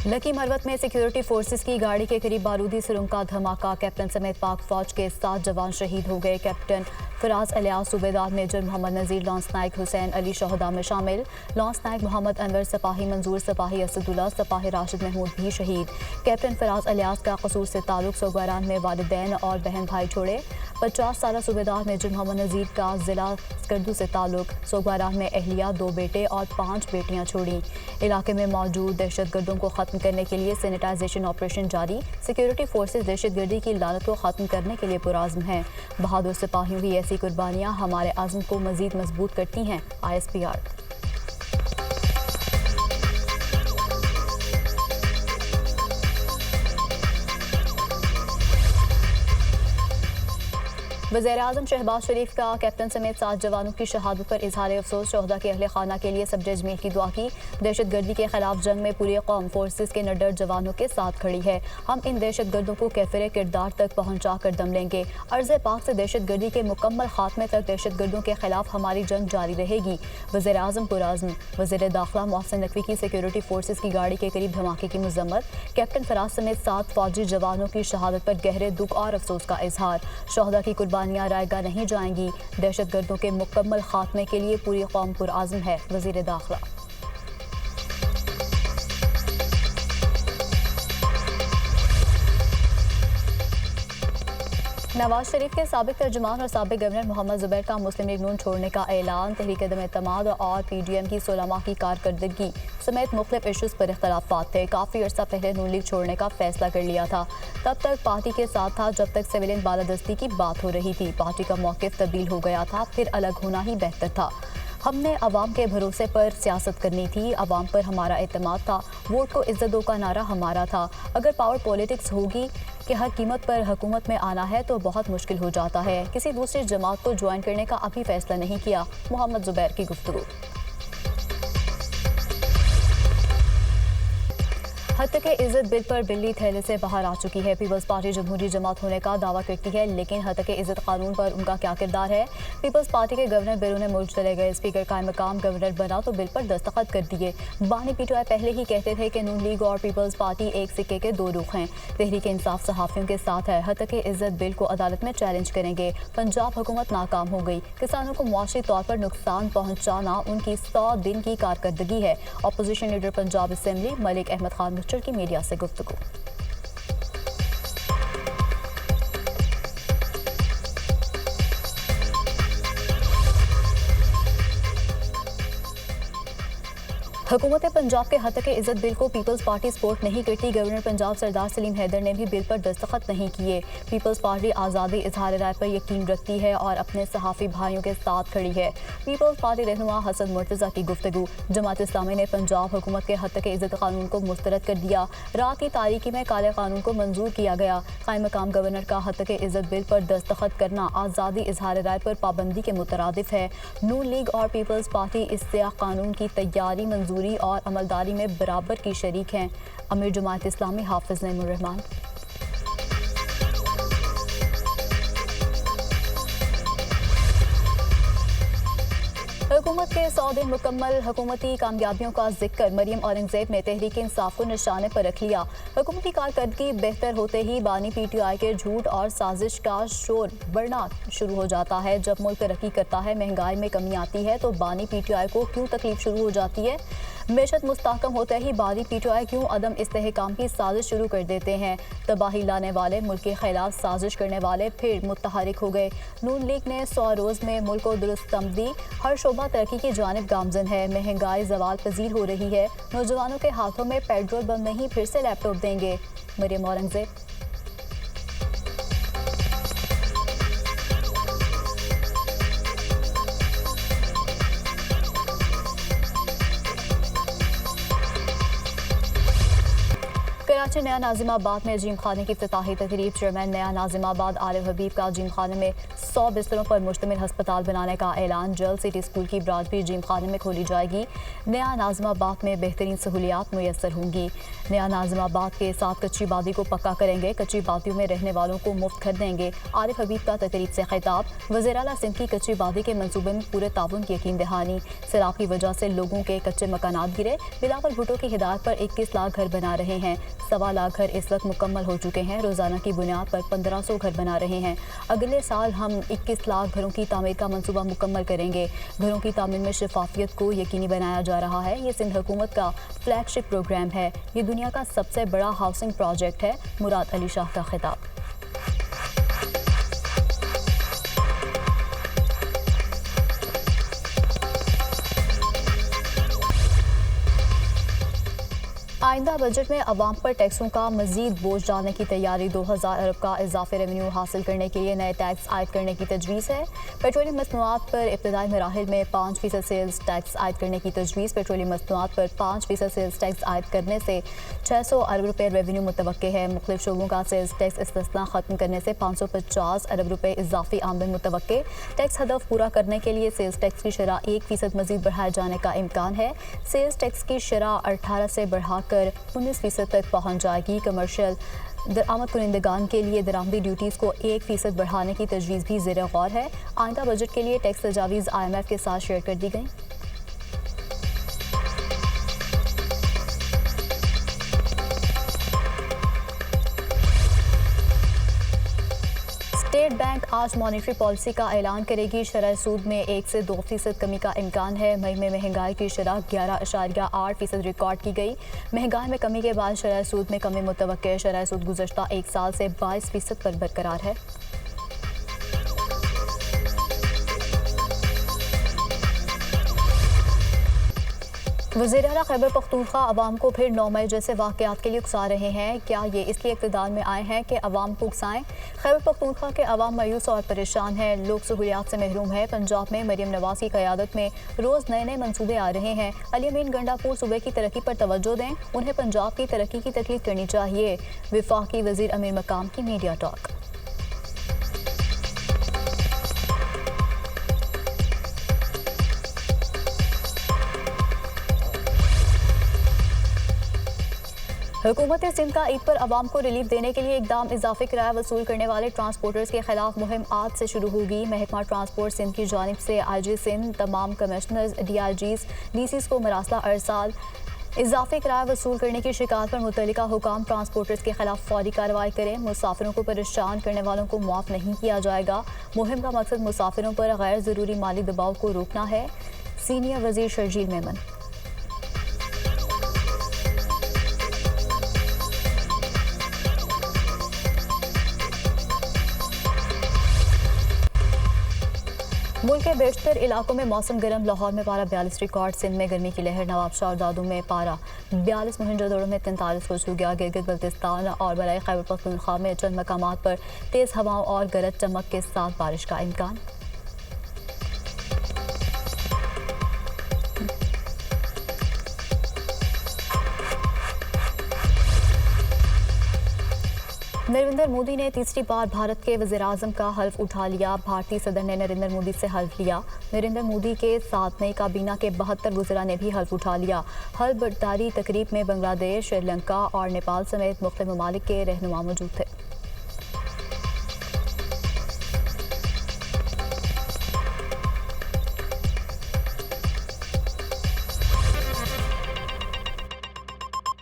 Lucky Marwat में security forces की गाड़ी के करीब बारूदी सुरंग का धमाका। कैप्टन समेत पाक फौज के 7 जवान शहीद हो गए। कैप्टन फराज अलियास, सूबेदार मेजर मोहम्मद नज़ीर, लॉन्स नायक हुसैन अली शहदा में शामिल। लॉन्स नायक मोहम्मद अनवर, सिपाही मंजूर, सिपाही असदुल्ला, सिपाही राशिद महमूद भी शहीद। कैप्टन फराज अलियास का कसूर से ताल्लुक सोगवारान में वालिदैन और बहन भाई छोड़े। 50 साल सूबेदार मेजर मोहम्मद नज़ीर का जिला स्कर्दू से ताल्लुक। सोगवारान में अहलिया, 2 बेटे और 5 बेटियां छोड़ी। इलाके में मौजूद दहशतगर्दों को खत्म करने के लिए सैनिटाइजेशन ऑपरेशन जारी। सिक्योरिटी फोर्सेस दहशतगर्दी की लानत को खत्म करने के लिए पुरआज़्म हैं। बहादुर सिपाहियों की ऐसी कुर्बानियां हमारे आज़म को मज़ीद मजबूत करती हैं। ISPR। वज़ीर-ए-आज़म शहबाज शरीफ का कैप्टन समेत 7 जवानों की शहादत पर इजहार अफसोस। शहदा के अहले खाना के लिए सब जज मील की दुआ की। दहशतगर्दी के खिलाफ जंग में पूरी कौम फोर्सेस के निडर जवानों के साथ खड़ी है। हम इन दहशतगर्दों को कैफिर किरदार तक पहुँचा कर दम लेंगे। अर्ज़ पाक से दहशतगर्दी के मुकम्मल खात्मे तक दहशतगर्दों के खिलाफ हमारी जंग जारी रहेगी। वज़ीर-ए-आज़म पुरआज़्म। वज़ीर दाखिला मोहसिन नकवी की सिक्योरिटी फोर्सेस की गाड़ी के करीब धमाके की मजम्मत। कैप्टन फराज समेत 7 फौजी जवानों की शहादत पर गहरे दुख और अफसोस का इजहार। शहदा की कुर्बानियां रायगा नहीं जाएंगी। दहशतगर्दों के मुकम्मल खात्मे के लिए पूरी कौम पुरआज़्म है। वज़ीर दाखिला। नवाज शरीफ के साबिक तर्जुमान और साबिक गवर्नर मोहम्मद जुबैर का मुस्लिम लीग नून छोड़ने का ऐलान। तहरीक दम एतमाद और PDM की 16 माह की कारकर्दगी समेत मुख्तलिफ इशूज़ पर इख्तलाफात थे। काफ़ी अर्सा पहले नून लीग छोड़ने का फैसला कर लिया था। तब तक पार्टी के साथ था जब तक सिविलियन बालादस्ती की बात हो रही थी। पार्टी का मौक़िफ़ तब्दील हो गया था, फिर अलग होना ही बेहतर था। हमने अवाम के भरोसे पर सियासत करनी थी। अवाम पर हमारा एतमाद था। वोट को इज्जत दो का नारा हमारा था। अगर पावर पॉलिटिक्स होगी कि हर कीमत पर हुकूमत में आना है तो बहुत मुश्किल हो जाता है। किसी दूसरी जमात को ज्वाइन करने का अभी फैसला नहीं किया। मोहम्मद जुबैर की गुफ्तगू। हद तक इज़्ज़त बिल पर बिल्ली थैले से बाहर आ चुकी है। पीपल्स पार्टी जमहूरी जमात होने का दावा करती है, लेकिन हद तक इज़्ज़त कानून पर उनका क्या किरदार है। पीपल्स पार्टी के गवर्नर बैरून मुल्क चले गए। स्पीकर कायम मकाम गवर्नर बना तो बिल पर दस्तखत कर दिए। बानी PTI पहले ही कहते थे कि नून लीग और पीपल्स पार्टी एक सिक्के के 2 रुख हैं। तहरीक इंसाफ सहाफ़ियों के साथ है। हद तक इज़्ज़त बिल को अदालत में चैलेंज करेंगे। पंजाब हुकूमत नाकाम हो गई। किसानों को मुआशी तौर पर नुकसान पहुँचाना उनकी 100 दिन की कारकर्दगी है। Opposition leader Punjab assembly Malik Ahmad Khan की मीडिया से गुफ्तगू। हुकूमत पंजाब के हद तक इज़्ज़त बिल को पीपल्स पार्टी सपोर्ट नहीं करती। गवर्नर पंजाब सरदार सलीम हैदर ने भी बिल पर दस्तखत नहीं किए। पीपल्स पार्टी आज़ादी इजहार राय पर यकीन रखती है और अपने सहाफ़ी भाइयों के साथ खड़ी है। पीपल्स पार्टी रहनुमा हसन मुर्तज़ा की गुफ्तगू। जमात इस्लामी ने पंजाब हुकूमत के हद तक इज़्ज़त कानून को मुस्तरद कर दिया। रात की तारीकी में काले कानून को मंजूर किया गया। कायम मकाम गवर्नर का हद तक इज़्ज़त बिल पर दस्तखत करना आज़ादी इजहार राय पर पाबंदी के मुतरादिफ है। नून लीग और पीपल्स पार्टी इस कानून की तैयारी, मंजूरी और अमलदारी में बराबर की शरीक हैं। अमीर जमात इस्लामी हाफिज नईमुर रहमान। हुकूमत के 100 दिन मुकम्मल हुकूमती कामयाबियों का जिक्र। मरियम औरंगजेब ने तहरीक इंसाफ को निशाने पर रख लिया। हुकूमती कारकर्दगी बेहतर होते ही बानी PTI के झूठ और साजिश का शोर बढ़ना शुरू हो जाता है। जब मुल्क तरक्की करता है, महंगाई में कमी आती है तो बानी PTI को क्यों तकलीफ शुरू हो जाती है। मेशत मुस्तहकम होते ही बानी PTI क्यों अदम इस्तेहकाम की साजिश शुरू कर देते हैं। तबाही लाने वाले, मुल्क के खिलाफ साजिश करने वाले फिर मुतहरिक हो गए। नून लीग ने 100 रोज़ में मुल्क को दुरुस्त तमदी। हर शोबा तरक्की की जानिब गामजन है। महंगाई जवाल पजीर हो रही है। नौजवानों के हाथों में पेट्रोल बम नहीं, फिर से लैपटॉप देंगे। मरियम औरंगजेब। कराची नया नाजिमाबाद में जिम खाने की इफ्तिताही तकरीब। चेयरमैन नया नाजिमाबाद आरिफ हबीब का जिम खाने में 100 बिस्तरों पर मुश्तमिल हस्पताल बनाने का ऐलान। जल्द सिटी स्कूल की ब्रांच भी जिम खाने में खोली जाएगी। नया नाज़िमाबाद में बेहतरीन सहूलियात मुयस्सर होंगी। नया नाज़िमाबाद के साथ कच्ची बादी को पक्का करेंगे। कच्ची बादियों में रहने वालों को मुफ्त घर देंगे। आरिफ हबीब का तकरीब से खिताब। वज़ीर आला सिंध की कच्ची बादी के मंसूबे में पूरे ताउन की यकीन दहानी। सैलाब की वजह से लोगों के कच्चे मकानात गिरे। बिलावल भुट्टो की हिदायत पर 21 लाख घर बना रहे हैं। 1.25 लाख घर इस वक्त मुकम्मल हो चुके हैं। रोज़ाना की बुनियाद पर 1500 घर बना रहे हैं। अगले साल हम 21 लाख घरों की तामीर का मंसूबा मुकम्मल करेंगे। घरों की तामीर में शफाफियत को यकीनी बनाया जा रहा है। ये सिंध हुकूमत का फ्लैगशिप प्रोग्राम है। ये दुनिया का सबसे बड़ा हाउसिंग प्रोजेक्ट है। मुराद अली शाह का खिताब। आइंदा बजट में अवाम पर टैक्सों का मजीद बोझ डालने की तैयारी। 2000 अरब का इजाफी रेवेन्यू हासिल करने के लिए नए टैक्स आयद करने की तजवीज़ है। पेट्रोलियम मसनूआत पर इब्तदाई मराहिल में 5% सेल्स टैक्स आयद करने की तजवीज़। पेट्रोलियम मसनूआत पर 5% सेल्स टैक्स आयद करने से 600 अरब रुपये रेवेन्यू मुतवक्के है। मुख्तलिफ शोबों का सेल्स टैक्स इस्तिस्ना ख़त्म करने से 550 अरब रुपये इजाफी आमदन मुतवक्के। टैक्स हदफ पूरा करने के लिए सेल्स टैक्स की शरह 1% मजीद बढ़ाए जाने का इम्कान है। सेल्स टैक्स की शरह 18 से बढ़ाकर 19% तक पहुंच जाएगी। कमर्शियल दरामद कुनिंदगान के लिए दरामदी ड्यूटीज़ को 1% बढ़ाने की तजवीज़ भी ज़ेर गौर है। आइंदा बजट के लिए टैक्स तजावीज़ IMF के साथ शेयर कर दी गई। स्टेट बैंक आज मॉनेटरी पॉलिसी का ऐलान करेगी। शरह सूद में 1 से 2% कमी का इम्कान है। मई में महंगाई की शरह 11.8% रिकॉर्ड की गई। महंगाई में कमी के बाद शरह सूद में कमी मुतवक्के। शरह सूद गुज़श्ता 1 साल से 22% पर बरकरार है। वज़ीर आला खैबर पख्तूनख्वा अवाम को फिर 9 मई जैसे वाक़यात के लिए उकसा रहे हैं। क्या ये इसलिए इक़्तिदार में आए हैं कि अवाम को उकसाएं? खैबर पख्तूनख्वा के अवाम मायूस और परेशान हैं। लोग सहूलियात से महरूम है। पंजाब में मरियम नवाज़ की क़यादत में रोज़ नए नए मनसूबे आ रहे हैं। अली अमीन गंडापुर सूबे की तरक्की पर तवज्जो दें। उन्हें पंजाब की तरक्की की तकलीफ करनी चाहिए। वफाकी वज़ीर अमीर मकाम की मीडिया टॉक। हुकूमत सिंध का ईद पर अवाम को रिलीफ देने के लिए इकदाम। इजाफी किराया वसूल करने वाले ट्रांसपोर्टर्स के खिलाफ मुहिम आज से शुरू होगी। महकमा ट्रांसपोर्ट सिंध की जानिब से IG सिंध तमाम कमिश्नर्स, DIGs, DCs को मरासला अरसाल इजाफी किराया वसूल करने की शिकायत पर मुतल्लिका हुकाम ट्रांसपोर्टर्स के खिलाफ फौरी कार्रवाई करें। मुसाफिरों को परेशान करने वालों को माफ़ नहीं किया जाएगा। मुहिम का मकसद मुसाफिरों पर गैर ज़रूरी माली दबाव को रोकना है। सीनियर वज़ीर शर्जील मेमन। मुल्क के बेशतर इलाकों में मौसम गर्म। लाहौर में पारा 42 रिकॉर्ड। सिंध में गर्मी की लहर। नवाबशाह और दादू में पारा 42, मोहनजोदड़ो में 43 को छू गया। गिलगित बल्तिस्तान और बलाई खैबर पख्तूनख्वा में चंद मकामात पर तेज़ हवाओं और गरज चमक के साथ बारिश का इम्कान। नरेंद्र मोदी ने तीसरी बार भारत के वज़ीर-ए-आज़म का हल्फ उठा लिया। भारतीय सदर ने नरेंद्र मोदी से हल्फ लिया। नरेंद्र मोदी के साथ नई काबीना के 72 वज़ीरा ने भी हल्फ उठा लिया। हल्फ बर्दारी तकरीब में बांग्लादेश, श्रीलंका और नेपाल समेत मुख्तलिफ ममालिक के रहनुमा मौजूद थे।